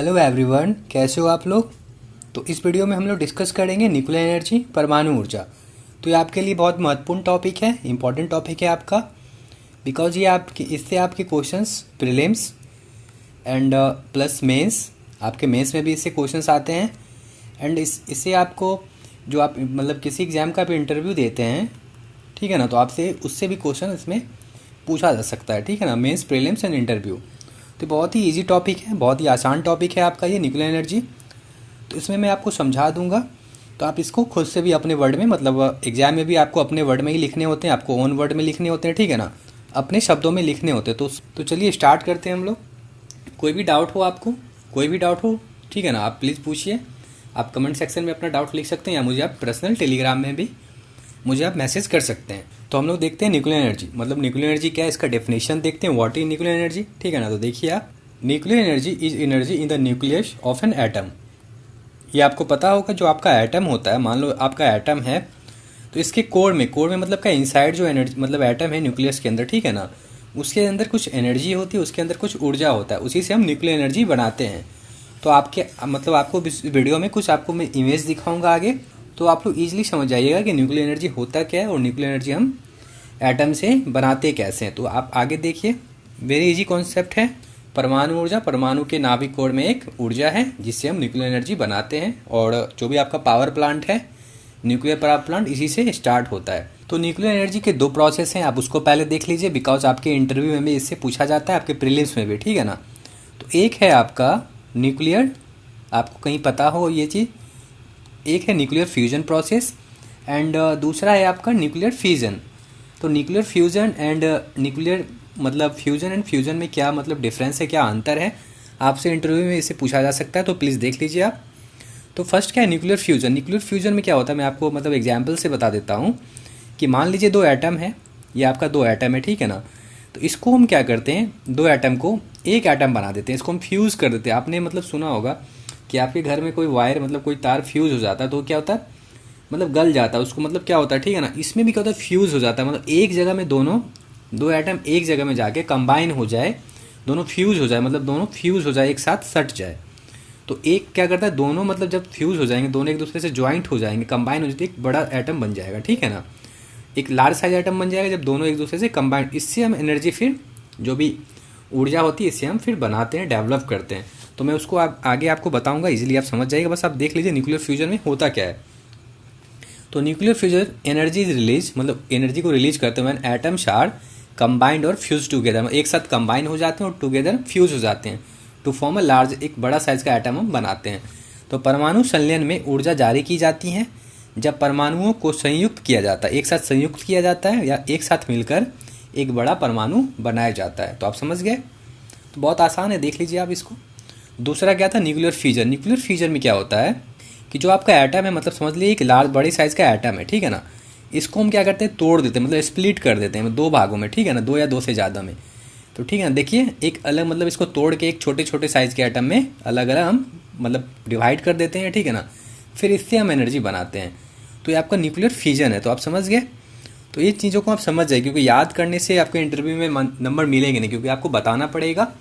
Hello everyone, कैसे हो आप लोग। तो इस वीडियो में हम लोग डिस्कस करेंगे न्यूक्लियर एनर्जी, परमाणु ऊर्जा। तो ये आपके लिए बहुत महत्वपूर्ण टॉपिक है, इंपॉर्टेंट टॉपिक है आपका, बिकॉज ये आपके इससे आपके questions prelims and plus mains, आपके मेंस में भी इससे क्वेश्चंस आते हैं। एंड इससे आपको जो आप मतलब किसी एग्ज़ाम का भी इंटरव्यू देते हैं, ठीक है ना, तो आपसे उससे भी क्वेश्चन इसमें पूछा जा सकता है, ठीक है ना, मेंस, प्रीलिम्स एंड इंटरव्यू। तो बहुत ही इजी टॉपिक है, बहुत ही आसान टॉपिक है आपका ये न्यूक्लियर एनर्जी। तो इसमें मैं आपको समझा दूंगा, तो आप इसको खुद से भी अपने वर्ड में, मतलब एग्जाम में भी आपको अपने वर्ड में ही लिखने होते हैं, आपको ओन वर्ड में लिखने होते हैं, ठीक है ना, अपने शब्दों में लिखने होते हैं। तो चलिए स्टार्ट करते हैं हम लोग। कोई भी डाउट हो आपको, कोई भी डाउट हो, ठीक है ना, आप प्लीज़ पूछिए। आप कमेंट सेक्शन में अपना डाउट लिख सकते हैं या मुझे आप पर्सनल टेलीग्राम में भी मुझे आप मैसेज कर सकते हैं। तो हम लोग देखते हैं न्यूक्लियर एनर्जी, मतलब न्यूक्लियर एनर्जी क्या है, इसका डेफिनेशन देखते हैं, व्हाट इज न्यूक्लियर एनर्जी, ठीक है ना। तो देखिए आप, nuclear energy is energy in the nucleus of an atom. ये आपको पता होगा, जो आपका एटम होता है, मान लो आपका एटम है, तो इसके कोर में मतलब क्या, इनसाइड जो एनर्जी, मतलब एटम है न्यूक्लियस के अंदर, ठीक है ना, उसके अंदर कुछ एनर्जी होती है, उसके अंदर कुछ ऊर्जा होता है, उसी से हम न्यूक्लियर एनर्जी बनाते हैं। तो आपके मतलब आपको इस वीडियो में कुछ आपको मैं इमेज दिखाऊंगा आगे, तो आप लोग ईजिली समझ जाइएगा कि न्यूक्लियर एनर्जी होता क्या है और न्यूक्लियर एनर्जी हम एटम से बनाते कैसे हैं। तो आप आगे देखिए, वेरी इजी कॉन्सेप्ट है। परमाणु ऊर्जा, परमाणु के नाभिक कोर में एक ऊर्जा है जिससे हम न्यूक्लियर एनर्जी बनाते हैं, और जो भी आपका पावर प्लांट है, न्यूक्लियर पावर प्लांट, इसी से स्टार्ट होता है। तो न्यूक्लियर एनर्जी के दो प्रोसेस हैं, आप उसको पहले देख लीजिए, बिकॉज आपके इंटरव्यू में भी इससे पूछा जाता है, आपके प्रीलिम्स में भी, ठीक है ना। तो एक है आपका न्यूक्लियर, आपको कहीं पता हो ये चीज़, एक है न्यूक्लियर फ्यूजन प्रोसेस एंड दूसरा है आपका न्यूक्लियर फ्यूजन। तो न्यूक्लियर फ्यूजन एंड न्यूक्लियर, मतलब फ्यूजन एंड फ्यूजन में क्या मतलब डिफरेंस है, क्या अंतर है, आपसे इंटरव्यू में इसे पूछा जा सकता है, तो प्लीज़ देख लीजिए आप। तो फर्स्ट क्या है न्यूक्लियर फ्यूजन। न्यूक्लियर फ्यूजन में क्या होता है, मैं आपको मतलब एग्जाम्पल से बता देता हूँ कि मान लीजिए दो एटम है, ये आपका दो एटम है, ठीक है ना। तो इसको हम क्या करते हैं, दो एटम को एक एटम बना देते हैं, इसको हम फ्यूज़ कर देते हैं। आपने मतलब सुना होगा कि आपके घर में कोई वायर, मतलब कोई तार फ्यूज़ हो जाता है, तो क्या होता है, मतलब गल जाता है उसको, मतलब क्या होता है, ठीक है ना। इसमें भी क्या होता है, फ्यूज़ हो जाता है, मतलब एक जगह में दो एटम एक जगह में जाके कंबाइन हो जाए, दोनों फ्यूज़ हो जाए, मतलब दोनों फ्यूज़ हो जाए, एक साथ सट जाए। तो एक क्या करता है, दोनों मतलब जब फ्यूज़ हो जाएंगे, दोनों एक दूसरे से ज्वाइंट हो जाएंगे, कंबाइन हो जाते, एक बड़ा एटम बन जाएगा, ठीक है ना, एक लार्ज साइज एटम बन जाएगा जब दोनों एक दूसरे से कंबाइन। इससे हम एनर्जी, फिर जो भी ऊर्जा होती है, इससे हम फिर बनाते हैं, डेवलप करते हैं। तो मैं उसको आगे आपको बताऊंगा, इजीली आप समझ जाइएगा, बस आप देख लीजिए न्यूक्लियर फ्यूजन में होता क्या है। तो nuclear fusion energy is release, मतलब एनर्जी को रिलीज करते हैं व्हेन एटम्स आर कंबाइंड और फ्यूज टुगेदर, मतलब एक साथ कंबाइन हो जाते हैं और टुगेदर फ्यूज हो जाते हैं, टू फॉर्म अ लार्ज, एक बड़ा साइज का एटम हम बनाते हैं। तो परमाणु संलयन में ऊर्जा जारी की जाती है जब परमाणुओं को संयुक्त किया जाता है, एक साथ संयुक्त किया जाता है या एक साथ मिलकर एक बड़ा परमाणु बनाया जाता है। तो आप समझ गए, तो बहुत आसान है, देख लीजिए आप इसको। दूसरा क्या था, न्यूक्लियर फ्यूजन। न्यूक्लियर फ्यूजन में क्या होता है कि जो आपका एटम है, मतलब समझ लीजिए एक लार्ज बड़े साइज़ का एटम है, ठीक है ना, इसको हम क्या करते हैं, तोड़ देते हैं, मतलब स्प्लिट कर देते हैं दो भागों में, ठीक है ना, दो या दो से ज़्यादा में। तो ठीक है ना, देखिए एक अलग, मतलब इसको तोड़ के एक छोटे छोटे साइज़ के एटम में अलग अलग हम मतलब डिवाइड कर देते हैं, ठीक है ना, फिर इससे हम एनर्जी बनाते हैं। तो ये आपका न्यूक्लियर फ्यूजन है। तो आप समझ गए, तो ये चीज़ों को आप समझ जाए, क्योंकि याद करने से आपके इंटरव्यू में नंबर मिलेंगे नहीं, क्योंकि आपको बताना पड़ेगा।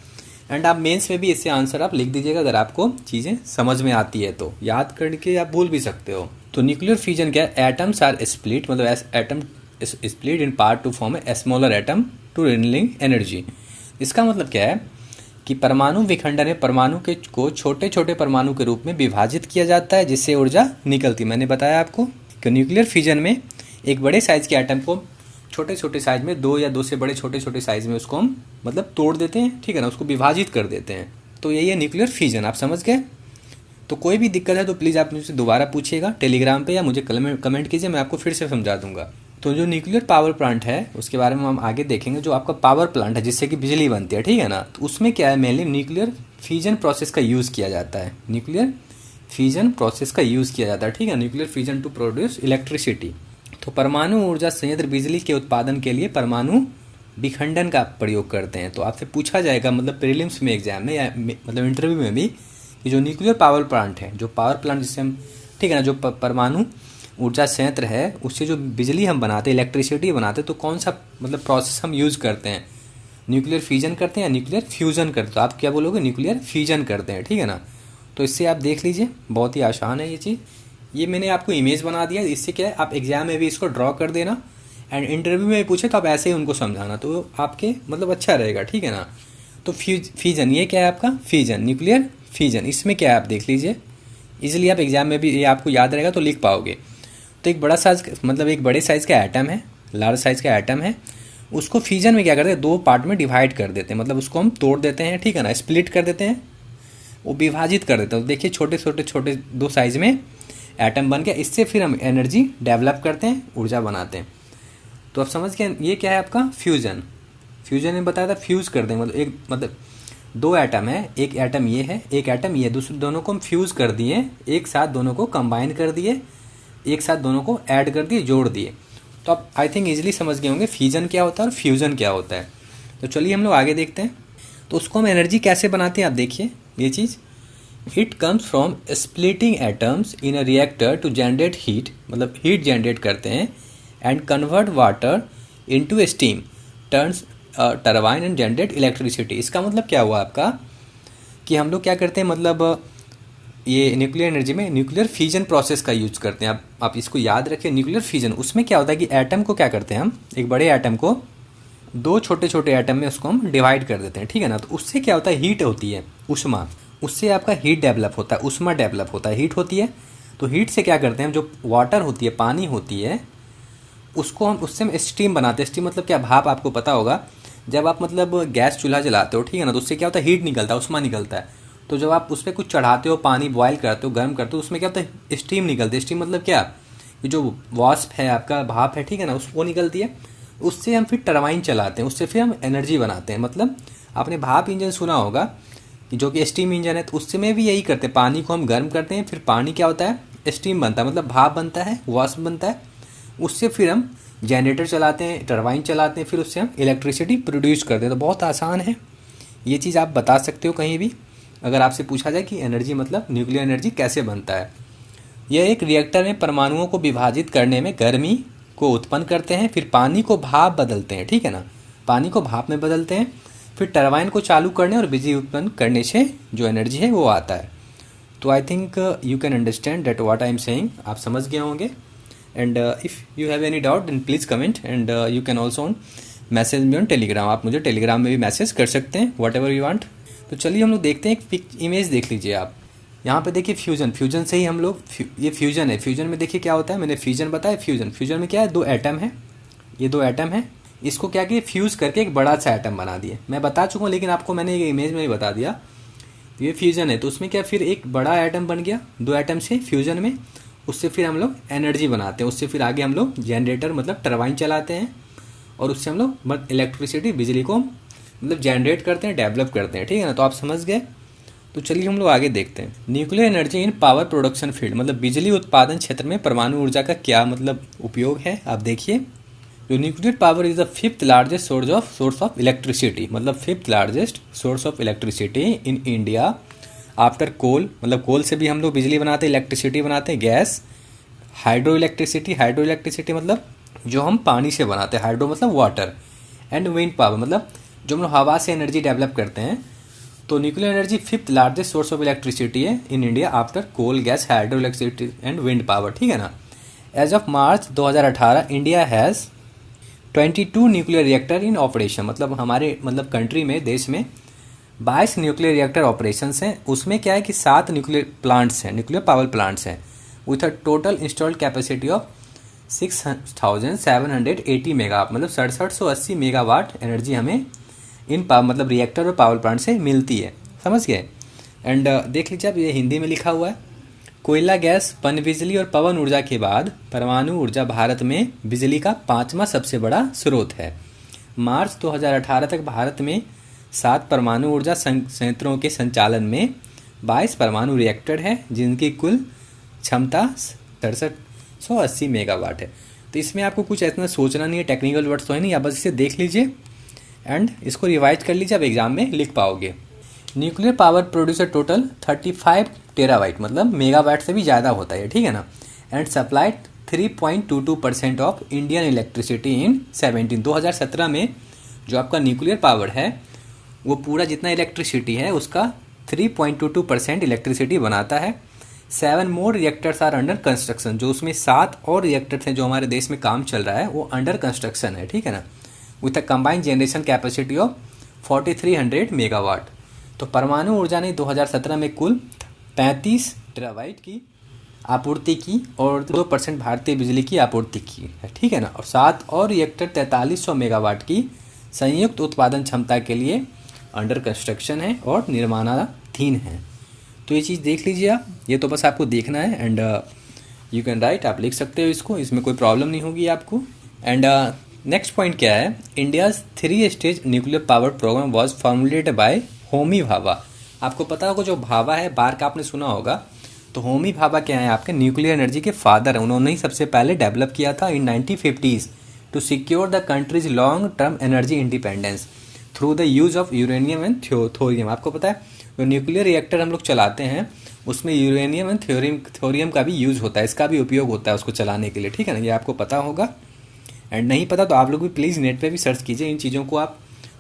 एंड आप मेंस में भी इससे आंसर आप लिख दीजिएगा, अगर आपको चीज़ें समझ में आती है तो याद करके आप भूल भी सकते हो। तो न्यूक्लियर फ्यूजन क्या है, एटम्स आर स्प्लिट, मतलब atom split in part to form a smaller atom to release energy. इसका मतलब क्या है कि परमाणु विखंडन में परमाणु को छोटे छोटे परमाणु के रूप में विभाजित किया जाता है, जिससे ऊर्जा निकलती। मैंने बताया आपको कि न्यूक्लियर फ्यूजन में एक बड़े साइज के एटम को छोटे छोटे साइज में, दो या दो से बड़े छोटे छोटे साइज में उसको हम मतलब तोड़ देते हैं, ठीक है ना, उसको विभाजित कर देते हैं। तो यही है न्यूक्लियर फ्यूजन, आप समझ गए। तो कोई भी दिक्कत है तो प्लीज़ आप मुझसे दोबारा पूछिएगा टेलीग्राम पे, या मुझे कमेंट कीजिए, मैं आपको फिर से समझा दूंगा। तो जो न्यूक्लियर पावर प्लांट है उसके बारे में हम आगे देखेंगे। जो आपका पावर प्लांट है जिससे कि बिजली बनती है, ठीक है ना, तो उसमें क्या है, मेनली न्यूक्लियर फ्यूजन प्रोसेस का यूज़ किया जाता है, न्यूक्लियर फ्यूजन प्रोसेस का यूज़ किया जाता है, ठीक है, nuclear fusion to produce electricity. तो परमाणु ऊर्जा संयंत्र बिजली के उत्पादन के लिए परमाणु विखंडन का प्रयोग करते हैं। तो आपसे पूछा जाएगा, मतलब प्रीलिम्स में, एग्जाम में, या मतलब इंटरव्यू में भी, कि जो न्यूक्लियर पावर प्लांट है, जो पावर प्लांट जिससे हम, ठीक है ना, जो परमाणु ऊर्जा संयंत्र है, उससे जो बिजली हम बनाते हैं, इलेक्ट्रिसिटी बनाते हैं, तो कौन सा मतलब प्रोसेस हम यूज़ करते हैं, न्यूक्लियर फ्यूजन करते हैं या न्यूक्लियर फ्यूजन करते हैं। तो आप क्या बोलोगे, न्यूक्लियर फ्यूजन करते हैं, ठीक है ना। तो इससे आप देख लीजिए, बहुत ही आसान है ये चीज़। ये मैंने आपको इमेज बना दिया, इससे क्या है आप एग्जाम में भी इसको ड्रॉ कर देना एंड इंटरव्यू में पूछे तो आप ऐसे ही उनको समझाना, तो आपके मतलब अच्छा रहेगा, ठीक है ना। तो फ्यूजन, ये क्या है आपका फ्यूजन, न्यूक्लियर फ्यूजन। इसमें क्या है आप देख लीजिए, इजीली आप एग्जाम में भी ये आपको याद रहेगा तो लिख पाओगे। तो एक बड़ा साइज मतलब एक बड़े साइज़ का एटम है, लार्ज साइज़ का एटम है, उसको फ्यूजन में क्या करते हैं, दो पार्ट में डिवाइड कर देते हैं, मतलब उसको हम तोड़ देते हैं, ठीक है ना, स्प्लिट कर देते हैं, वो विभाजित कर देते हैं। तो देखिए छोटे दो साइज़ में एटम बन गया, इससे फिर हम एनर्जी डेवलप करते हैं, ऊर्जा बनाते हैं। तो आप समझ गए ये क्या है आपका फ्यूजन। फ्यूजन में बताया था फ्यूज़ कर दें, मतलब दो एटम है, एक एटम ये है, एक एटम ये, दूसरे दोनों को हम फ्यूज़ कर दिए, एक साथ दोनों को कंबाइन कर दिए, एक साथ दोनों को ऐड कर दिए, जोड़ दिए। तो आप आई थिंक इजीली समझ गए होंगे फ्यूजन क्या होता है और फ्यूज़न क्या होता है। तो चलिए हम लोग आगे देखते हैं। तो उसको हम एनर्जी कैसे बनाते हैं आप देखिए ये चीज़। Heat comes from splitting atoms in a reactor to generate heat, मतलब हीट जनरेट करते हैं and convert water into steam, turns turbine and generate electricity. इसका मतलब क्या हुआ आपका कि हम लोग क्या करते हैं, मतलब ये न्यूक्लियर एनर्जी में न्यूक्लियर फ्यूजन प्रोसेस का यूज करते हैं। आप इसको याद रखिए, न्यूक्लियर फ्यूजन, उसमें क्या होता है कि एटम को क्या करते हैं हम, एक बड़े एटम को दो छोटे छोटे एटम में उसको हम डिवाइड कर देते हैं, ठीक है ना। तो उससे क्या होता है, हीट होती है, उष्मा, उससे आपका हीट डेवलप होता है, उष्मा डेवलप होता है, हीट होती है। तो हीट से क्या करते हैं हम, जो वाटर होती है, पानी होती है, उसको हम उससे हम स्टीम बनाते हैं। स्टीम मतलब क्या, भाप, आपको पता होगा जब आप मतलब गैस चूल्हा जलाते हो, ठीक है ना, तो उससे क्या होता है, हीट निकलता है, उष्मा निकलता है। तो जब आप उस पर कुछ चढ़ाते हो, पानी बॉयल करते हो, गर्म करते हो, उसमें क्या होता है, स्टीम निकलती है। स्टीम मतलब क्या, ये जो वाष्प है आपका, भाप है, ठीक है ना, वो निकलती है। उससे हम फिर टरबाइन चलाते हैं, उससे फिर हम एनर्जी बनाते हैं। मतलब आपने भाप इंजन सुना होगा जो कि स्टीम इंजन है, तो उससे में भी यही करते हैं, पानी को हम गर्म करते हैं, फिर पानी क्या होता है, स्टीम बनता है, मतलब भाप बनता है, वाष्प बनता है। उससे फिर हम जनरेटर चलाते हैं, टरबाइन चलाते हैं, फिर उससे हम इलेक्ट्रिसिटी प्रोड्यूस करते हैं। तो बहुत आसान है ये चीज़, आप बता सकते हो कहीं भी अगर आपसे पूछा जाए कि एनर्जी मतलब न्यूक्लियर एनर्जी कैसे बनता है। यह एक रिएक्टर में परमाणुओं को विभाजित करने में गर्मी को उत्पन्न करते हैं, फिर पानी को भाप बदलते हैं, ठीक है ना, पानी को भाप में बदलते हैं, फिर टरबाइन को चालू करने और बिजली उत्पन्न करने से जो एनर्जी है वो आता है। तो I think you can understand that what I am saying, आप समझ गए होंगे। And if you have any doubt then please comment and you can also message me on Telegram, आप मुझे टेलीग्राम में भी मैसेज कर सकते हैं, वट एवर यू वांट। तो चलिए हम लोग देखते हैं, एक इमेज देख लीजिए आप, यहाँ पे देखिए फ्यूजन, फ्यूजन से ही हम लोग ये फ्यूजन है, फ्यूजन में देखिए क्या होता है, मैंने फ्यूजन बताया। फ्यूजन में क्या है, दो एटम है, ये दो एटम है, इसको क्या किया, फ्यूज़ करके एक बड़ा सा एटम बना दिए। मैं बता चुका हूँ लेकिन आपको मैंने ये इमेज में ही बता दिया। ये फ्यूजन है, तो उसमें क्या, फिर एक बड़ा एटम बन गया दो एटम से फ्यूजन में, उससे फिर हम लोग एनर्जी बनाते हैं, उससे फिर आगे हम लोग जनरेटर मतलब टरबाइन चलाते हैं, और उससे हम लोग इलेक्ट्रिसिटी, बिजली को मतलब जनरेट करते हैं, डेवलप करते हैं, ठीक है ना। तो आप समझ गए। तो चलिए हम लोग आगे देखते हैं। Nuclear energy in power production field, मतलब बिजली उत्पादन क्षेत्र में परमाणु ऊर्जा का क्या मतलब उपयोग है, आप देखिए। जो nuclear power is the fifth largest source of electricity, मतलब fifth largest source of electricity in India after coal, मतलब कोल से भी हम लोग बिजली बनाते हैं, इलेक्ट्रिसिटी बनाते हैं, गैस, हाइड्रो इलेक्ट्रिसिटी मतलब जो हम पानी से बनाते हैं, हाइड्रो मतलब वाटर, एंड विंड पावर मतलब जो हम लोग हवा से एनर्जी डेवलप करते हैं। तो nuclear energy fifth largest source of electricity है in India after coal, gas, hydro electricity and wind power, ठीक है ना। As of March 2018 India has 22 nuclear reactor in operation, मतलब हमारे मतलब कंट्री में, देश में 22 न्यूक्लियर रिएक्टर ऑपरेशंस हैं। उसमें क्या है कि 7 न्यूक्लियर प्लांट्स हैं, न्यूक्लियर पावर प्लांट्स हैं, with a total installed capacity of 6780 megawatt, मतलब 6780 मेगावाट एनर्जी हमें इन मतलब रिएक्टर और पावर प्लांट से मिलती है, समझ गए। एंड देख लीजिए आप, ये हिंदी में लिखा हुआ है। कोयला, गैस, पनबिजली और पवन ऊर्जा के बाद परमाणु ऊर्जा भारत में बिजली का 5वां सबसे बड़ा स्रोत है। मार्च 2018 तक भारत में 7 परमाणु ऊर्जा संयंत्रों के संचालन में 22 परमाणु रिएक्टर है, जिनकी कुल क्षमता 6780 मेगावाट है। तो इसमें आपको कुछ इतना सोचना नहीं है, टेक्निकल वर्ड्स तो है नहीं, आप बस इसे देख लीजिए एंड इसको रिवाइज कर लीजिए, आप एग्जाम में लिख पाओगे। Nuclear power producer total 35 terawatt, मतलब मेगावाट से भी ज़्यादा होता है, ठीक है ना। And supplied 3.22% of Indian electricity in 2017 में जो आपका न्यूक्लियर पावर है वो पूरा जितना इलेक्ट्रिसिटी है उसका 3.22% इलेक्ट्रिसिटी बनाता है। 7 मोर रिएक्टर्स आर अंडर कंस्ट्रक्शन, जो उसमें 7 और रिएक्टर्स हैं जो हमारे देश में काम चल रहा है वो अंडर कंस्ट्रक्शन है, ठीक है ना, with a combined generation capacity of 4300 megawatt. तो परमाणु ऊर्जा ने 2017 में कुल 35 टेरावाट की आपूर्ति की और 2% भारतीय बिजली की आपूर्ति की है, ठीक है ना, और 7 और रिएक्टर 4300 मेगावाट की संयुक्त उत्पादन क्षमता के लिए अंडर कंस्ट्रक्शन है और निर्माणाधीन है। तो ये चीज़ देख लीजिए आप, ये तो बस आपको देखना है एंड यू कैन राइट, आप लिख सकते हो इसको, इसमें कोई प्रॉब्लम नहीं होगी आपको। एंड नेक्स्ट पॉइंट क्या है, India's 3 stage nuclear power program was formulated by Homi Bhabha. आपको पता होगा जो भाभा है, बार का आपने सुना होगा, तो होमी भाभा क्या है, आपके न्यूक्लियर एनर्जी के फादर हैं। उन्होंने ही सबसे पहले डेवलप किया था in 1950s to secure the country's long term energy independence through the use of uranium and thorium. आपको पता है जो न्यूक्लियर रिएक्टर हम लोग चलाते हैं उसमें यूरेनियम एंड थोरियम का भी यूज़ होता है, इसका भी उपयोग होता है उसको चलाने के लिए, ठीक है ना, ये आपको पता होगा। एंड नहीं पता तो आप लोग भी प्लीज़ नेट पे भी सर्च कीजिए, इन चीज़ों को आप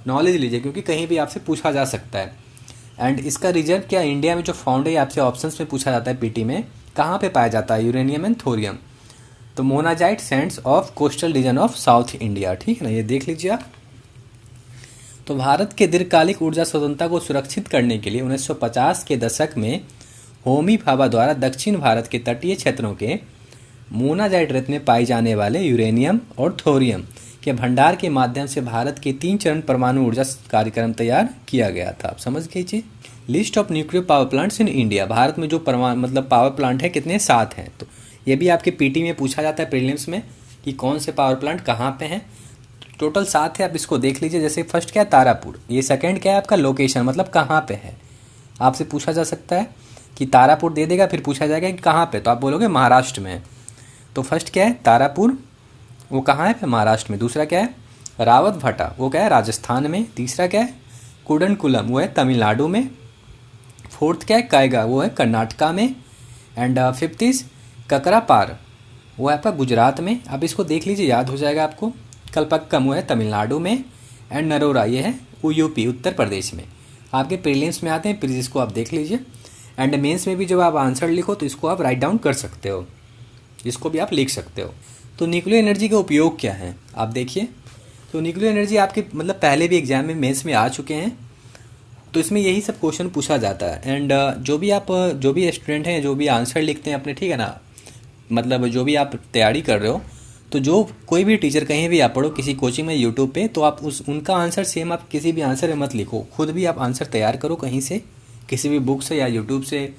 नॉलेज लीजिए, क्योंकि कहीं भी आपसे पूछा जा सकता है। एंड इसका रिजल्ट क्या, इंडिया में जो फाउंड है आपसे ऑप्शंस में पूछा जाता है पीटी में, कहाँ पे पाया जाता है यूरेनियम एंड थोरियम, तो monazite Sands of coastal region of south India, ठीक है ना, ये देख लीजिए आप। तो भारत के दीर्घकालिक ऊर्जा स्वतंत्रता को सुरक्षित करने के लिए 1950 के दशक में होमी भाभा द्वारा दक्षिण भारत के तटीय क्षेत्रों के मोनाजाइट रेत में पाए जाने वाले यूरेनियम और थोरियम के भंडार के माध्यम से भारत के 3 चरण परमाणु ऊर्जा कार्यक्रम तैयार किया गया था। आप समझ गए चीज। List of nuclear power plants in India, Bharat में जो मतलब पावर प्लांट है कितने, 7 हैं। तो ये भी आपके पीटी में पूछा जाता है प्रीलिम्स में कि कौन से पावर प्लांट कहाँ पे हैं। टोटल 7 है, आप इसको देख लीजिए। जैसे फर्स्ट क्या है, तारापुर, ये सेकंड क्या है आपका, लोकेशन, मतलब कहाँ पे है। आपसे पूछा जा सकता है कि तारापुर दे देगा, फिर पूछा जाएगा कि कहाँ पे, तो आप बोलोगे महाराष्ट्र में। तो फर्स्ट क्या है, तारापुर, वो कहाँ है, महाराष्ट्र में। दूसरा क्या है, रावत भट्टा, वो क्या है, राजस्थान में। तीसरा क्या है, कुडनकुलम, वो है तमिलनाडु में। फोर्थ क्या है, कायगा, वो है कर्नाटका में। एंड फिफ्थ इज ककरापार, वो है आपका गुजरात में। आप इसको देख लीजिए, याद हो जाएगा आपको। कल्पक्कम, वो है तमिलनाडु में। एंड नरोरा, ये है यूपी, उत्तर प्रदेश में। आपके प्रीलिम्स में आते हैं, प्लीज़ इसको आप देख लीजिए। एंड मेंस में भी जब आप आंसर लिखो तो इसको आप राइट डाउन कर सकते हो, इसको भी आप लिख सकते हो। तो न्यूक्लियर एनर्जी का उपयोग क्या है, आप देखिए। तो न्यूक्लियर एनर्जी आपके मतलब पहले भी एग्जाम में मेंस में आ चुके हैं, तो इसमें यही सब क्वेश्चन पूछा जाता है। एंड जो भी स्टूडेंट हैं, जो भी आंसर लिखते हैं अपने, ठीक है ना, मतलब जो भी आप तैयारी कर रहे हो, तो जो कोई भी टीचर कहीं भी आप पढ़ो, किसी कोचिंग में, यूट्यूब पे, तो आप उनका आंसर सेम आप किसी भी आंसर में मत लिखो, खुद भी आप आंसर तैयार करो कहीं से, किसी भी बुक से या यूट्यूब से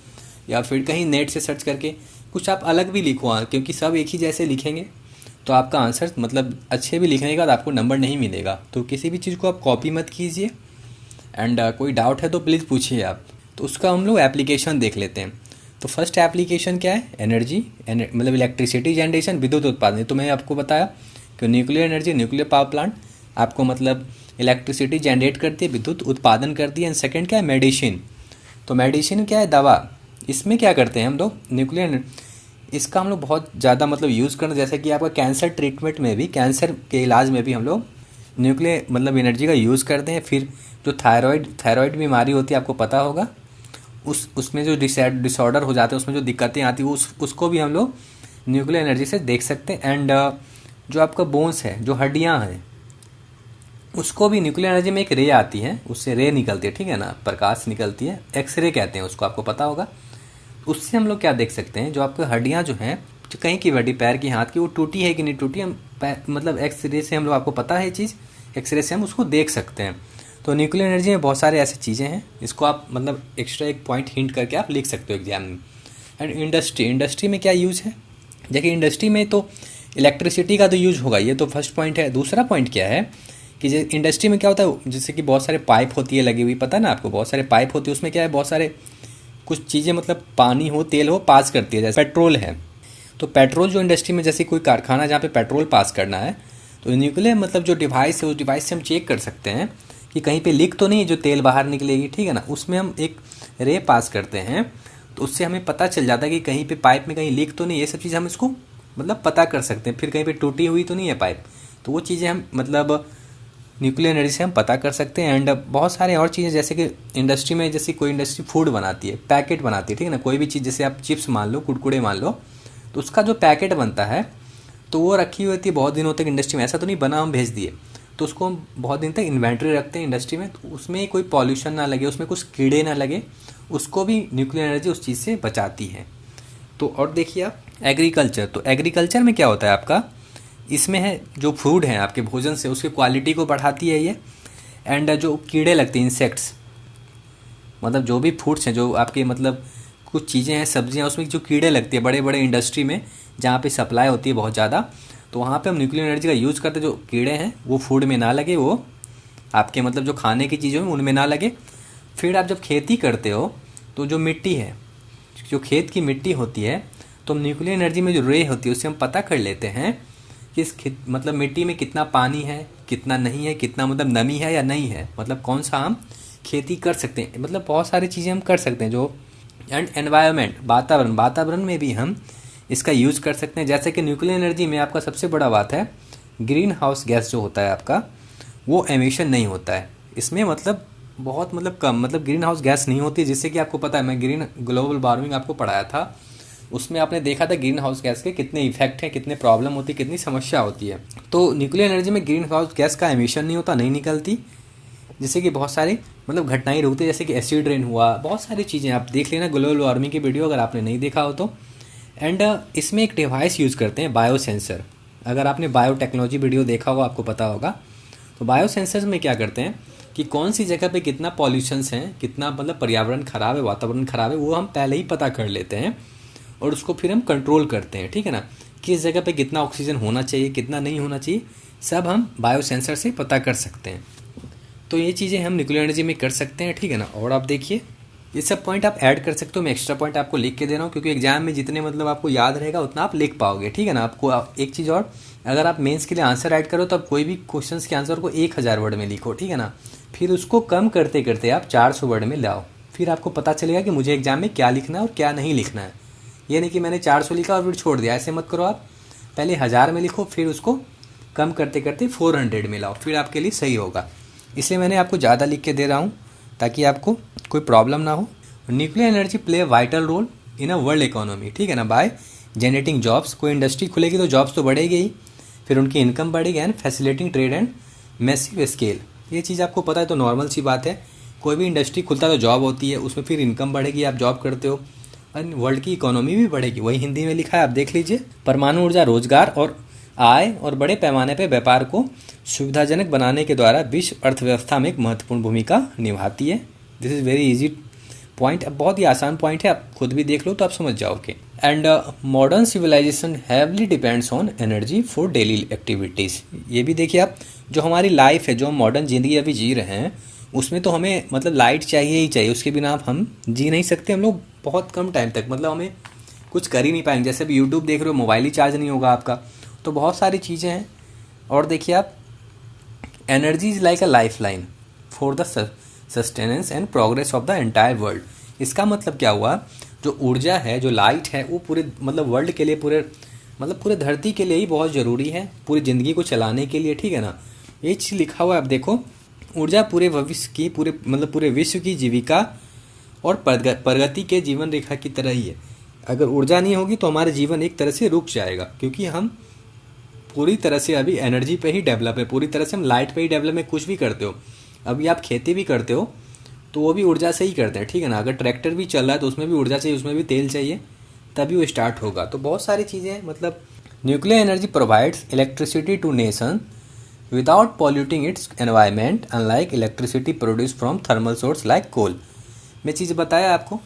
या फिर कहीं नेट से सर्च करके कुछ आप अलग भी लिखो, क्योंकि सब एक ही जैसे लिखेंगे तो आपका आंसर मतलब अच्छे भी लिखने के बाद आपको नंबर नहीं मिलेगा। तो किसी भी चीज़ को आप कॉपी मत कीजिए। एंड कोई डाउट है तो प्लीज़ पूछिए आप। तो उसका हम लोग एप्लीकेशन देख लेते हैं। तो फर्स्ट एप्लीकेशन क्या है, एनर्जी, मतलब इलेक्ट्रिसिटी जनरेशन, विद्युत उत्पादन। तो मैंने आपको बताया कि nuclear energy, nuclear power plant आपको मतलब इलेक्ट्रिसिटी जनरेट करती है, विद्युत उत्पादन करती है। एंड सेकेंड क्या है, मेडिसिन। तो मेडिसिन क्या है, दवा। इसमें क्या करते हैं हम लोग, न्यूक्लियर, इसका हम लोग बहुत ज़्यादा मतलब यूज़ करते हैं। जैसे कि आपका कैंसर ट्रीटमेंट में भी, कैंसर के इलाज में भी हम लोग न्यूक्लियर मतलब एनर्जी का यूज़ करते हैं। फिर जो थायराइड बीमारी होती है, आपको पता होगा, उसमें जो डिसऑर्डर हो जाते हैं, उसमें जो दिक्कतें आती हैं, उसको भी हम लोग न्यूक्लियर एनर्जी से देख सकते हैं। एंड जो आपका बोन्स है, जो हड्डियाँ हैं, उसको भी न्यूक्लियर एनर्जी में एक रे आती है, उससे रे निकलती है, ठीक है ना, प्रकाश निकलती है, एक्सरे कहते हैं उसको, आपको पता होगा। उससे हम लोग क्या देख सकते हैं, जो आपकी हड्डियाँ जो हैं, जो कहीं की हड्डी, पैर की, हाथ की, वो टूटी है कि नहीं टूटी, हम मतलब एक्सरे से हम लोग, आपको पता है चीज़, एक्सरे से हम उसको देख सकते हैं। तो न्यूक्लियर एनर्जी में बहुत सारे ऐसी चीज़ें हैं, इसको आप मतलब एक्स्ट्रा एक पॉइंट हिंट करके आप लिख सकते हो एग्जाम में। एंड इंडस्ट्री में क्या यूज़ है, देखिए इंडस्ट्री में तो इलेक्ट्रिसिटी का तो यूज होगा, ये तो फर्स्ट पॉइंट है। दूसरा पॉइंट क्या है कि इंडस्ट्री में क्या होता है, जैसे कि बहुत सारे पाइप होती है लगी हुई, पता है ना आपको, बहुत सारे पाइप होती है, उसमें क्या है, बहुत सारे कुछ चीज़ें मतलब पानी हो, तेल हो, पास करती है। जैसे पेट्रोल है, तो पेट्रोल जो इंडस्ट्री में, जैसे कोई कारखाना जहाँ पे पेट्रोल पास करना है, तो न्यूक्लियर मतलब जो डिवाइस है, उस डिवाइस से हम चेक कर सकते हैं कि कहीं पे लीक तो नहीं है, जो तेल बाहर निकलेगी, ठीक है ना। उसमें हम एक रे पास करते हैं, तो उससे हमें पता चल जाता है कि कहीं पे पाइप में कहीं लीक तो नहीं, ये सब चीज़ हम इसको मतलब पता कर सकते हैं। फिर कहीं पे टूटी हुई तो नहीं है पाइप, तो वो चीज़ें हम मतलब न्यूक्लियर एनर्जी से हम पता कर सकते हैं। एंड बहुत सारे और चीज़ें, जैसे कि इंडस्ट्री में, जैसे कोई इंडस्ट्री फूड बनाती है, पैकेट बनाती है, ठीक है ना, कोई भी चीज़, जैसे आप चिप्स मान लो, कुरकुरे मान लो, तो उसका जो पैकेट बनता है तो वो रखी हुई होती है बहुत दिनों तक इंडस्ट्री में। ऐसा तो नहीं बना हम भेज दिए, तो उसको हम बहुत दिन तक इन्वेंट्री रखते हैं इंडस्ट्री में, तो उसमें कोई पॉल्यूशन ना लगे, उसमें कुछ कीड़े ना लगे, उसको भी न्यूक्लियर एनर्जी उस चीज़ से बचाती है। तो और देखिए आप एग्रीकल्चर, तो एग्रीकल्चर में क्या होता है आपका, इसमें है जो फूड है आपके भोजन से, उसकी क्वालिटी को बढ़ाती है ये। एंड जो कीड़े लगते हैं, इंसेक्ट्स, मतलब जो भी फूड्स हैं, जो आपके मतलब कुछ चीज़ें हैं, सब्जियां, उसमें जो कीड़े लगते हैं बड़े बड़े इंडस्ट्री में जहाँ पे सप्लाई होती है बहुत ज़्यादा, तो वहाँ पे हम न्यूक्लियर एनर्जी का यूज़ करते हैं। जो कीड़े हैं वो फूड में ना लगे, वो आपके मतलब जो खाने की चीज़ों में उनमें ना लगे। फिर आप जब खेती करते हो तो जो मिट्टी है, जो खेत की मिट्टी होती है, तो हम न्यूक्लियर एनर्जी में जो रे होती है उससे हम पता कर लेते हैं कि इस मतलब मिट्टी में कितना पानी है, कितना नहीं है, कितना मतलब नमी है या नहीं है, मतलब कौन सा हम खेती कर सकते हैं, मतलब बहुत सारी चीज़ें हम कर सकते हैं जो। एंड एनवायरनमेंट, वातावरण में भी हम इसका यूज़ कर सकते हैं। जैसे कि न्यूक्लियर एनर्जी में आपका सबसे बड़ा बात है, ग्रीन हाउस गैस जो होता है आपका, वो एमिशन नहीं होता है इसमें, मतलब बहुत मतलब कम, मतलब ग्रीन हाउस गैस नहीं होती है। जिससे कि आपको पता है, मैं ग्लोबल वार्मिंग आपको पढ़ाया था, उसमें आपने देखा था ग्रीन हाउस गैस के कितने इफेक्ट हैं, कितने प्रॉब्लम होती है, कितनी समस्या होती है। तो न्यूक्लियर एनर्जी में ग्रीन हाउस गैस का एमिशन नहीं होता, नहीं निकलती, जिससे कि बहुत सारी मतलब घटनाएं रुकती है, जैसे कि एसिड रेन हुआ, बहुत सारी चीज़ें आप देख लेना ग्लोबल वार्मिंग की वीडियो अगर आपने नहीं देखा हो तो। एंड इसमें एक डिवाइस यूज़ करते हैं, बायो सेंसर। अगर आपने बायोटेक्नोलॉजी वीडियो देखा होगा आपको पता होगा। तो बायो सेंसर्स में क्या करते हैं कि कौन सी जगह पे कितना पॉल्यूशंस हैं, कितना मतलब पर्यावरण खराब है, वातावरण खराब है, वो हम पहले ही पता कर लेते हैं और उसको फिर हम कंट्रोल करते हैं, ठीक है ना। किस जगह पे कितना ऑक्सीजन होना चाहिए, कितना नहीं होना चाहिए, सब हम बायो सेंसर से पता कर सकते हैं। तो ये चीज़ें हम न्यूक्लियर एनर्जी में कर सकते हैं, ठीक है ना। और आप देखिए ये सब पॉइंट आप ऐड कर सकते हो, मैं एक्स्ट्रा पॉइंट आपको लिख के दे रहा हूँ, क्योंकि एग्जाम में जितने मतलब आपको याद रहेगा उतना आप लिख पाओगे, ठीक है ना। आपको एक चीज़ और, अगर आप मेंस के लिए आंसर ऐड करो तो आप कोई भी क्वेश्चंस के आंसर को 1000 वर्ड में लिखो, ठीक है ना। फिर उसको कम करते करते आप 400 वर्ड में लाओ, फिर आपको पता चलेगा कि मुझे एग्जाम में क्या लिखना है और क्या नहीं लिखना है। ये नहीं कि मैंने 400 लिखा और फिर छोड़ दिया, ऐसे मत करो। आप पहले 1000 में लिखो, फिर उसको कम करते करते 400 में लाओ, फिर आपके लिए सही होगा। इसलिए मैंने आपको ज़्यादा लिख के दे रहा हूँ ताकि आपको कोई प्रॉब्लम ना हो। Nuclear energy play vital role in a world economy, ठीक है ना, बाय जनरेटिंग जॉब्स। कोई इंडस्ट्री खुलेगी तो जॉब्स तो बढ़ेगी ही, फिर उनकी इनकम बढ़ेगी, and facilitating trade and massive scale. ये चीज़ आपको पता है तो नॉर्मल सी बात है, कोई भी इंडस्ट्री खुलता है तो जॉब होती है, उसमें फिर इनकम बढ़ेगी, आप जॉब करते हो, और वर्ल्ड की इकोनॉमी भी बढ़ेगी। वही हिंदी में लिखा है, आप देख लीजिए। परमाणु ऊर्जा रोजगार और आय और बड़े पैमाने पर व्यापार को सुविधाजनक बनाने के द्वारा विश्व अर्थव्यवस्था में एक महत्वपूर्ण भूमिका निभाती है। This is very easy point, अब बहुत ही आसान पॉइंट है, आप खुद भी देख लो तो आप समझ जाओगे। And modern civilisation heavily depends on energy for daily activities. ये भी देखिए आप, जो हमारी लाइफ है, जो मॉडर्न ज़िंदगी अभी जी रहे हैं, उसमें तो हमें मतलब लाइट चाहिए ही चाहिए, उसके बिना आप हम जी नहीं सकते। हम लोग बहुत कम टाइम तक मतलब हमें कुछ कर ही नहीं पाएंगे। जैसे अभी यूट्यूब देख रहे हो, मोबाइल ही चार्ज नहीं होगा आपका, तो बहुत सारी चीज़ें हैं। और देखिए आप, energy is like a life line for the sustenance and progress of the entire world. इसका मतलब क्या हुआ, जो ऊर्जा है, जो लाइट है, वो पूरे मतलब वर्ल्ड के लिए, पूरे धरती के लिए ही बहुत ज़रूरी है, पूरी ज़िंदगी को चलाने के लिए, ठीक है ना। ये चीज़ लिखा हुआ है, आप देखो, ऊर्जा पूरे भविष्य की, पूरे विश्व की जीविका और प्रगति के जीवन रेखा की तरह ही है। अगर ऊर्जा नहीं होगी तो हमारा जीवन एक तरह से रुक जाएगा, क्योंकि हम पूरी तरह से अभी एनर्जी पे ही डेवलप है, पूरी तरह से हम लाइट पे ही डेवलप है। कुछ भी करते हो, अभी आप खेती भी करते हो तो वो भी ऊर्जा से ही करते हैं, ठीक है ना। अगर ट्रैक्टर भी चल रहा है तो उसमें भी ऊर्जा चाहिए, उसमें भी तेल चाहिए, तभी वो स्टार्ट होगा। तो बहुत सारी चीज़ें हैं। मतलब nuclear energy provides electricity to nation without polluting its environment, unlike electricity produce from thermal source like coal. मैं चीज़ बताया आपको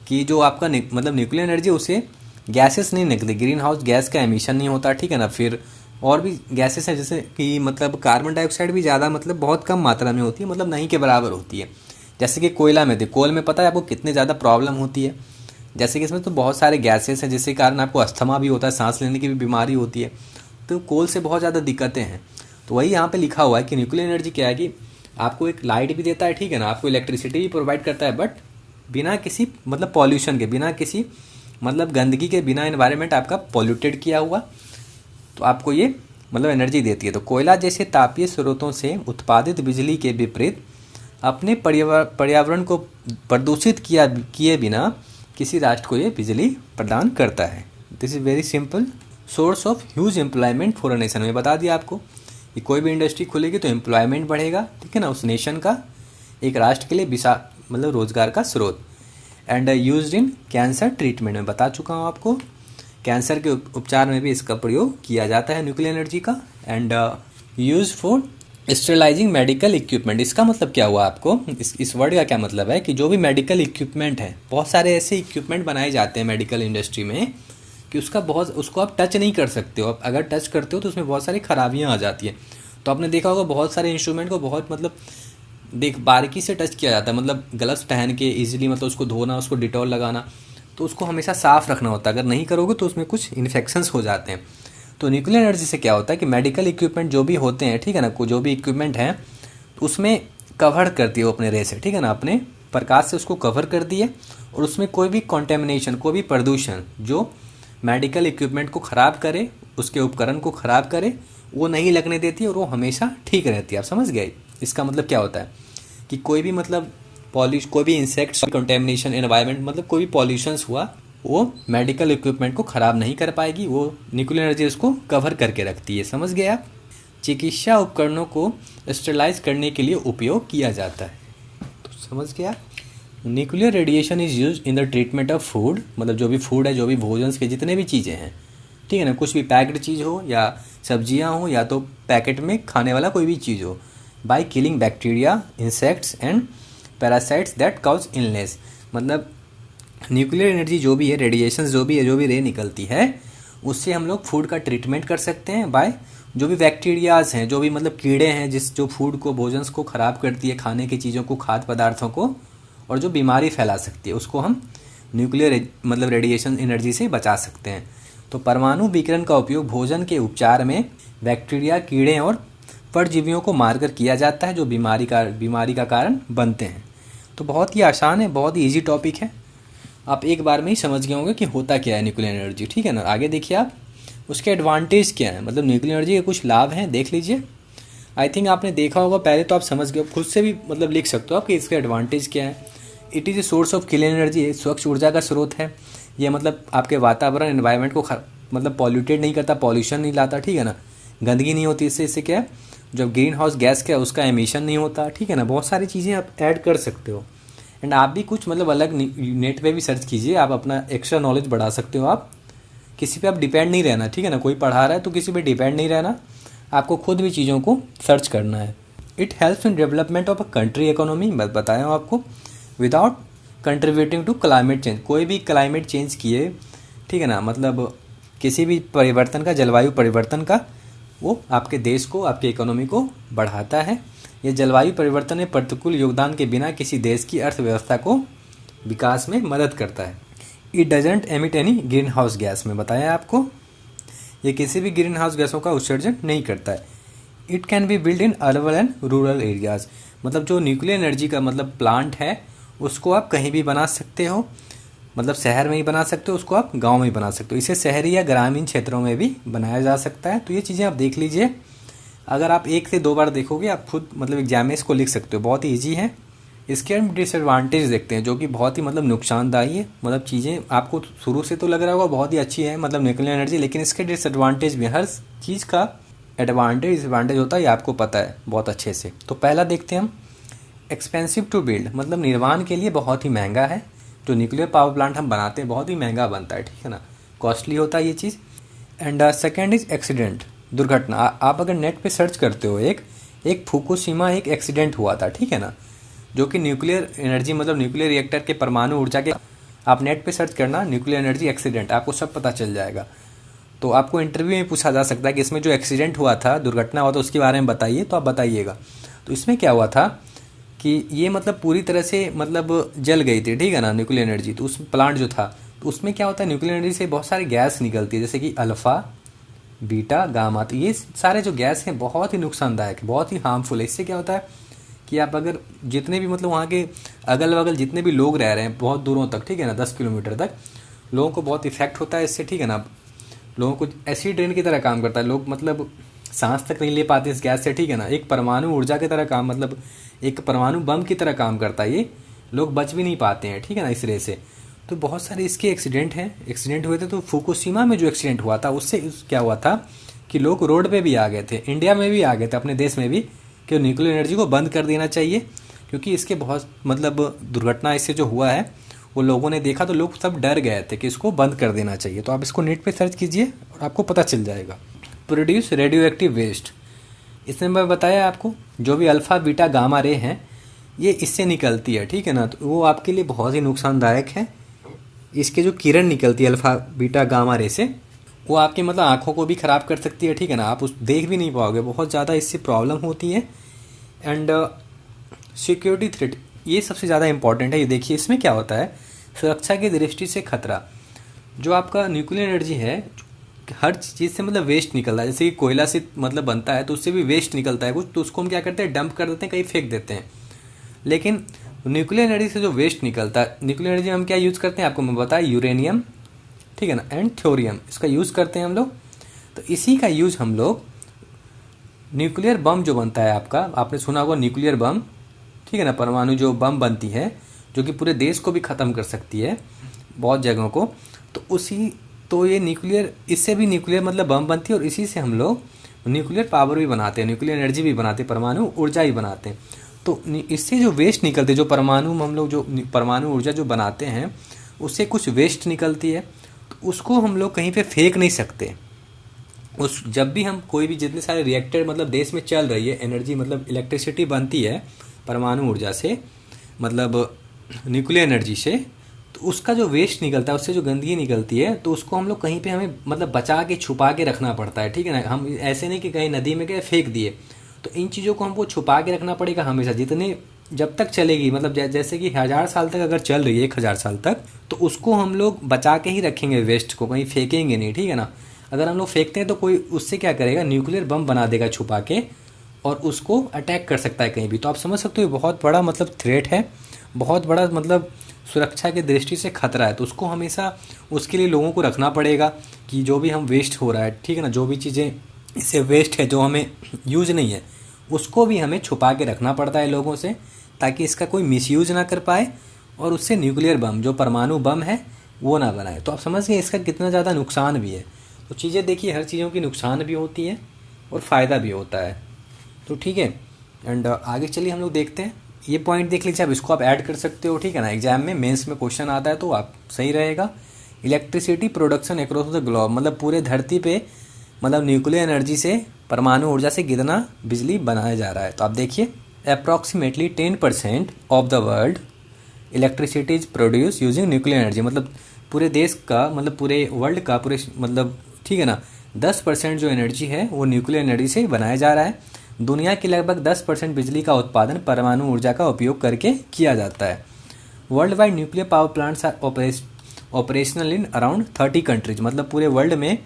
कि जो आपका मतलब न्यूक्लियर एनर्जी, उसे गैसेस नहीं निकलती, ग्रीन हाउस गैस का एमिशन नहीं होता, ठीक है ना। फिर और भी गैसेस हैं, जैसे कि मतलब कार्बन डाइऑक्साइड भी ज़्यादा मतलब बहुत कम मात्रा में होती है, मतलब नहीं के बराबर होती है। जैसे कि कोयला में कोल में पता है आपको कितने ज़्यादा प्रॉब्लम होती है। जैसे कि इसमें तो बहुत सारे गैसेस हैं जिसके कारण आपको अस्थमा भी होता है, सांस लेने की भी बीमारी होती है। तो कोल से बहुत ज़्यादा दिक्कतें हैं। तो वही यहाँ पे लिखा हुआ है कि न्यूक्लियर एनर्जी क्या है कि आपको एक लाइट भी देता है, ठीक है ना, आपको इलेक्ट्रिसिटी भी प्रोवाइड करता है, बट बिना किसी मतलब पॉल्यूशन के, बिना किसी मतलब गंदगी के, बिना एनवायरनमेंट आपका पॉल्यूटेड किया हुआ। तो आपको ये मतलब एनर्जी देती है। तो कोयला जैसे तापीय स्रोतों से उत्पादित बिजली के विपरीत अपने पर्यावरण को प्रदूषित किए बिना किसी राष्ट्र को ये बिजली प्रदान करता है। This is very simple. Source of huge employment for a nation, मैं बता दिया आपको कि कोई भी इंडस्ट्री खुलेगी तो एम्प्लॉयमेंट बढ़ेगा, ठीक है ना, उस नेशन का, एक राष्ट्र के लिए मतलब रोजगार का स्रोत। And used in cancer treatment, में बता चुका हूँ आपको, कैंसर के उपचार में भी इसका प्रयोग किया जाता है न्यूक्लियर एनर्जी का। And use for sterilising medical equipment, इसका मतलब क्या हुआ आपको, इस वर्ड का क्या मतलब है कि जो भी मेडिकल इक्विपमेंट है, बहुत सारे ऐसे इक्विपमेंट बनाए जाते हैं मेडिकल इंडस्ट्री में कि उसको आप टच नहीं कर सकते हो। आप अगर टच करते हो तो उसमें बहुत सारी खराबियाँ आ जाती हैं। तो आपने देखा होगा बहुत सारे इंस्ट्रूमेंट को बहुत मतलब बारीकी से टच किया जाता है, मतलब ग्लव्स पहन के इजीली, मतलब उसको धोना, उसको डिटॉल लगाना, तो उसको हमेशा साफ़ रखना होता है। अगर नहीं करोगे तो उसमें कुछ इन्फेक्शंस हो जाते हैं। तो न्यूक्लियर एनर्जी से क्या होता है कि मेडिकल इक्विपमेंट जो भी होते हैं, ठीक है ना, जो भी इक्विपमेंट हैं उसमें कवर करती है वो अपने रे से, ठीक है ना, अपने प्रकाश से उसको कवर कर दिए, और उसमें कोई भी कॉन्टेमिनेशन, कोई भी प्रदूषण जो मेडिकल इक्विपमेंट को ख़राब करे, उसके उपकरण को ख़राब करे, वो नहीं लगने देती है और वो हमेशा ठीक रहती है। आप समझ गए इसका मतलब क्या होता है कि कोई भी मतलब कोई भी इंसेक्ट्स कंटेमिनेशन एनवायरनमेंट, मतलब कोई भी पॉल्यूशंस हुआ, वो मेडिकल इक्विपमेंट को ख़राब नहीं कर पाएगी, वो न्यूक्लियर एनर्जी उसको कवर करके रखती है। समझ गए आप। चिकित्सा उपकरणों को स्टेरलाइज करने के लिए उपयोग किया जाता है। तो समझ गया। Nuclear radiation is use in the treatment of food, मतलब जो भी फूड है, जो भी भोजन के जितने भी चीज़ें हैं, ठीक है ना, कुछ भी पैक्ड चीज़ हो या सब्जियां हो या तो पैकेट में खाने वाला कोई भी चीज़ हो, by killing bacteria, insects and parasites that cause illness. मतलब न्यूक्लियर एनर्जी जो भी है, रेडिएशन जो भी है, जो भी रे निकलती है, उससे हम लोग फूड का ट्रीटमेंट कर सकते हैं बाय जो भी बैक्टीरियाज हैं, जो भी मतलब कीड़े हैं जो फूड को, भोजन को ख़राब करती है, खाने की चीज़ों को, खाद्य पदार्थों को, और जो बीमारी फैला सकती है, उसको हम न्यूक्लियर मतलब रेडिएशन एनर्जी से बचा सकते हैं। तो परमाणु विकिरण का उपयोग भोजन के उपचार में बैक्टीरिया, कीड़े और परजीवियों को मारकर किया जाता है जो बीमारी का कारण बनते हैं। तो बहुत ही आसान है, बहुत ही ईजी टॉपिक है, आप एक बार में ही समझ गए होंगे कि होता क्या है न्यूक्लियर एनर्जी, ठीक है ना। आगे देखिए आप, उसके एडवांटेज क्या है, मतलब न्यूक्लियर एनर्जी के कुछ लाभ हैं, देख लीजिए। आई थिंक आपने देखा होगा पहले, तो आप समझ गए, खुद से भी मतलब लिख सकते हो आप कि इसके एडवांटेज क्या है। It is a source of clean energy, स्वच्छ ऊर्जा का स्रोत है ये, मतलब आपके वातावरण एनवायरनमेंट को मतलब पॉल्यूटेड नहीं करता, पॉल्यूशन नहीं लाता, ठीक है ना, गंदगी नहीं होती इससे क्या है, जब ग्रीन हाउस गैस क्या है उसका एमिशन नहीं होता, ठीक है ना। बहुत सारी चीज़ें आप ऐड कर सकते हो। एंड आप भी कुछ मतलब अलग नेट पे भी सर्च कीजिए, आप अपना एक्स्ट्रा नॉलेज बढ़ा सकते हो। आप किसी पे आप डिपेंड नहीं रहना, ठीक है ना, कोई पढ़ा रहा है तो किसी पे डिपेंड नहीं रहना, आपको खुद भी चीज़ों को सर्च करना है। It helps in development of a country economy, मैं बताया हूँ आपको, without contributing to climate change, कोई भी क्लाइमेट चेंज किए, ठीक है ना, मतलब किसी भी परिवर्तन का, जलवायु परिवर्तन का, वो आपके देश को, आपके इकोनॉमी को बढ़ाता है। ये जलवायु परिवर्तन में प्रतिकूल योगदान के बिना किसी देश की अर्थव्यवस्था को विकास में मदद करता है। It doesn't emit any green house gas, में बताया आपको, ये किसी भी ग्रीन हाउस गैसों का उत्सर्जन नहीं करता है। It can be build in urban and rural areas, मतलब जो न्यूक्लियर एनर्जी का मतलब प्लांट है उसको आप कहीं भी बना सकते हो, मतलब शहर में ही बना सकते हो, उसको आप गांव में ही बना सकते हो, इसे शहरी या ग्रामीण क्षेत्रों में भी बनाया जा सकता है। तो ये चीज़ें आप देख लीजिए, अगर आप 1 से 2 बार देखोगे आप खुद मतलब एग्जाम में इसको लिख सकते हो, बहुत ही ईजी है। इसके हम डिसएडवांटेज देखते हैं जो कि बहुत ही मतलब नुकसानदायी है, मतलब चीज़ें आपको शुरू से तो लग रहा होगा बहुत ही अच्छी है मतलब न्यूक्लियर एनर्जी, लेकिन इसके डिसएडवांटेज भी, हर चीज़ का एडवांटेज डिसएडवांटेज होता है, ये आपको पता है बहुत अच्छे से। तो पहला देखते हैं हम, एक्सपेंसिव टू बिल्ड, मतलब निर्माण के लिए बहुत ही महंगा है। जो न्यूक्लियर पावर प्लांट हम बनाते हैं बहुत ही महंगा बनता है, ठीक है ना, कॉस्टली होता है ये चीज़। एंड सेकेंड इज एक्सीडेंट, दुर्घटना। आप अगर नेट पे सर्च करते हो, एक फुकुशिमा एक एक्सीडेंट हुआ था, ठीक है ना, जो कि न्यूक्लियर एनर्जी मतलब न्यूक्लियर रिएक्टर के परमाणु ऊर्जा के, आप नेट पे सर्च करना न्यूक्लियर एनर्जी एक्सीडेंट, आपको सब पता चल जाएगा। तो आपको इंटरव्यू में पूछा जा सकता है कि इसमें जो एक्सीडेंट हुआ था, दुर्घटना हुआ था, उसके बारे में बताइए, तो आप बताइएगा। तो इसमें क्या हुआ था कि ये मतलब पूरी तरह से मतलब जल गई थी, ठीक है ना, न्यूक्लियर एनर्जी। तो उस प्लांट जो था, तो उसमें क्या होता है, न्यूक्लियर एनर्जी से बहुत सारी गैस निकलती है, जैसे कि अल्फ़ा, बीटा, गामा। तो ये सारे जो गैस हैं बहुत ही नुकसानदायक है, बहुत ही हार्मफुल है। इससे क्या होता है कि आप अगर जितने भी मतलब वहाँ के अगल बगल जितने भी लोग रह रहे हैं बहुत दूरों तक, ठीक है ना, 10 किलोमीटर तक, लोगों को बहुत इफेक्ट होता है इससे, ठीक है ना। लोगों को एसिड रेन की तरह काम करता है, लोग मतलब सांस तक नहीं ले पाते इस गैस से, ठीक है ना। एक परमाणु ऊर्जा की तरह काम, मतलब एक परमाणु बम की तरह काम करता है ये, लोग बच भी नहीं पाते हैं, ठीक है ना, इस तरह से। तो बहुत सारे इसके एक्सीडेंट हैं, एक्सीडेंट हुए थे। तो फुकुशिमा में जो एक्सीडेंट हुआ था उससे क्या हुआ था कि लोग रोड पे भी आ गए थे, इंडिया में भी आ गए थे, अपने देश में भी, कि न्यूक्लियर एनर्जी को बंद कर देना चाहिए, क्योंकि इसके बहुत मतलब दुर्घटना इससे जो हुआ है वो लोगों ने देखा तो लोग सब डर गए थे कि इसको बंद कर देना चाहिए। तो आप इसको नेट पे सर्च कीजिए और आपको पता चल जाएगा। प्रोड्यूस रेडियो एक्टिव वेस्ट, इसमें मैं बताया आपको जो भी अल्फ़ा बीटा गामा रे हैं ये इससे निकलती है, ठीक है ना। तो वो आपके लिए बहुत ही नुकसानदायक है। इसके जो किरण निकलती है अल्फ़ा बीटा गामा रे से, वो आपकी मतलब आँखों को भी ख़राब कर सकती है, ठीक है ना। आप उस देख भी नहीं पाओगे, बहुत ज़्यादा इससे प्रॉब्लम होती है। एंड सिक्योरिटी थ्रेट, ये सबसे ज़्यादा इंपॉर्टेंट है। ये देखिए इसमें क्या होता है, सुरक्षा की दृष्टि से खतरा। जो आपका न्यूक्लियर एनर्जी है, हर चीज़ से मतलब वेस्ट निकलता है, जैसे कि कोयला से मतलब बनता है तो उससे भी वेस्ट निकलता है कुछ, तो उसको हम क्या करते हैं, डंप कर देते हैं, कहीं फेंक देते हैं। लेकिन न्यूक्लियर एनर्जी से जो वेस्ट निकलता है, न्यूक्लियर एनर्जी हम क्या यूज़ करते हैं आपको मैं बताया, यूरेनियम, ठीक है ना, एंड थ्योरियम, इसका यूज़ करते हैं हम लोग। तो इसी का यूज़ हम लोग न्यूक्लियर बम जो बनता है आपका, आपने सुना होगा न्यूक्लियर बम, ठीक है ना, परमाणु जो बम बनती है जो कि पूरे देश को भी ख़त्म कर सकती है, बहुत जगहों को। तो ये न्यूक्लियर, इससे भी न्यूक्लियर मतलब बम बनती है और इसी से हम लोग न्यूक्लियर पावर भी बनाते हैं, न्यूक्लियर एनर्जी भी बनाते हैं, परमाणु ऊर्जा भी बनाते हैं। तो इससे जो वेस्ट निकलते, जो परमाणु हम लोग जो परमाणु ऊर्जा जो बनाते हैं उससे कुछ वेस्ट निकलती है, तो उसको हम लोग कहीं पे फेंक नहीं सकते। उस जब भी हम कोई भी जितने सारे रिएक्टर मतलब देश में चल रही है, एनर्जी मतलब इलेक्ट्रिसिटी बनती है परमाणु ऊर्जा से, मतलब न्यूक्लियर एनर्जी से, तो उसका जो वेस्ट निकलता है, उससे जो गंदगी निकलती है, तो उसको हम लोग कहीं पे हमें मतलब बचा के छुपा के रखना पड़ता है, ठीक है ना। हम ऐसे नहीं कि कहीं नदी में गए फेंक दिए, तो इन चीज़ों को हमको छुपा के रखना पड़ेगा हमेशा, जितने जब तक चलेगी, मतलब जैसे कि 1000 साल तक अगर चल रही है, 1000 साल तक, तो उसको हम लोग बचा के ही रखेंगे, वेस्ट को कहीं फेंकेंगे नहीं, ठीक है ना। अगर हम लोग फेंकते हैं तो कोई उससे क्या करेगा, न्यूक्लियर बम बना देगा छुपा के और उसको अटैक कर सकता है कहीं भी। तो आप समझ सकते हो ये बहुत बड़ा मतलब थ्रेट है, बहुत बड़ा मतलब सुरक्षा की दृष्टि से खतरा है। तो उसको हमेशा उसके लिए लोगों को रखना पड़ेगा कि जो भी हम वेस्ट हो रहा है, ठीक है ना, जो भी चीज़ें इससे वेस्ट है जो हमें यूज नहीं है, उसको भी हमें छुपा के रखना पड़ता है लोगों से, ताकि इसका कोई मिसयूज ना कर पाए और उससे न्यूक्लियर बम जो परमाणु बम है वो ना बनाए। तो आप समझ गए इसका कितना ज़्यादा नुकसान भी है। तो चीज़ें देखिए, हर चीज़ों की नुकसान भी होती है और फ़ायदा भी होता है। तो ठीक है, एंड आगे चलिए हम लोग देखते हैं। ये पॉइंट देख लीजिए, आप इसको आप ऐड कर सकते हो, ठीक है ना। एग्जाम में मेंस में क्वेश्चन आता है तो आप सही रहेगा। Electricity production across the globe, मतलब पूरे धरती पे मतलब न्यूक्लियर एनर्जी से, परमाणु ऊर्जा से कितना बिजली बनाया जा रहा है। तो आप देखिए, approximately 10% of the world electricity is produce using nuclear energy, मतलब पूरे देश का, मतलब पूरे वर्ल्ड का, पूरे मतलब ठीक है ना, 10% जो एनर्जी है वो न्यूक्लियर एनर्जी से बनाया जा रहा है। दुनिया की लगभग 10% बिजली का उत्पादन परमाणु ऊर्जा का उपयोग करके किया जाता है। World wide nuclear power plants are operational in around 30 countries, मतलब पूरे वर्ल्ड में,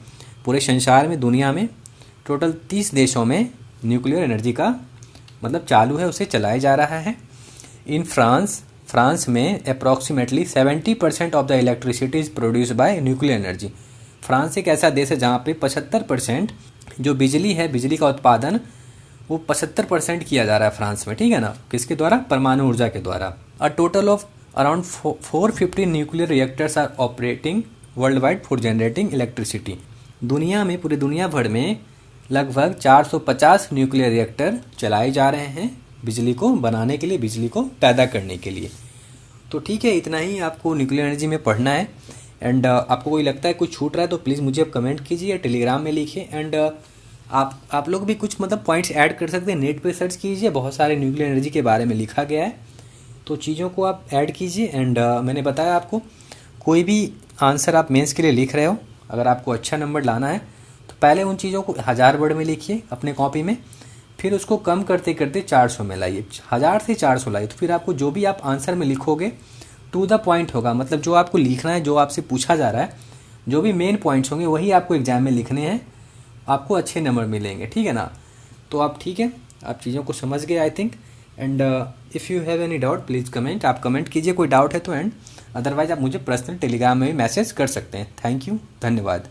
पूरे संसार में, दुनिया में टोटल 30 देशों में न्यूक्लियर एनर्जी का मतलब चालू है, उसे चलाया जा रहा है। इन फ्रांस में approximately 70% of the electricity is produce by nuclear energy. France एक ऐसा देश है जहाँ पे 75% जो बिजली है, बिजली का उत्पादन वो 75% किया जा रहा है फ्रांस में, ठीक है ना। किसके द्वारा, परमाणु ऊर्जा के द्वारा। A total of around 450 nuclear reactors are operating world wide for generating electricity. दुनिया में, पूरे दुनिया भर में लगभग 450 न्यूक्लियर रिएक्टर चलाए जा रहे हैं बिजली को बनाने के लिए, बिजली को पैदा करने के लिए। तो ठीक है, इतना ही आपको न्यूक्लियर एनर्जी में पढ़ना है। एंड आपको कोई लगता है कुछ छूट रहा है तो प्लीज़ मुझे आप कमेंट कीजिए, टेलीग्राम में लिखिए। एंड आप लोग भी कुछ मतलब पॉइंट्स ऐड कर सकते हैं, नेट पे सर्च कीजिए, बहुत सारे न्यूक्लियर एनर्जी के बारे में लिखा गया है, तो चीज़ों को आप ऐड कीजिए। एंड मैंने बताया आपको, कोई भी आंसर आप मेंस के लिए लिख रहे हो, अगर आपको अच्छा नंबर लाना है तो पहले उन चीज़ों को 1000 वर्ड में लिखिए अपने कॉपी में, फिर उसको कम करते करते 400 में लाइए, 1000 से 400 लाइए। तो फिर आपको जो भी आप आंसर में लिखोगे टू द पॉइंट होगा, मतलब जो आपको लिखना है, जो आपसे पूछा जा रहा है, जो भी मेन पॉइंट्स होंगे वही आपको एग्जाम में लिखने हैं, आपको अच्छे नंबर मिलेंगे, ठीक है ना। तो आप ठीक है, आप चीज़ों को समझ गए I think. And if you have any doubt please comment, आप कमेंट कीजिए कोई डाउट है तो। एंड अदरवाइज आप मुझे पर्सनल टेलीग्राम में भी मैसेज कर सकते हैं। थैंक यू, धन्यवाद।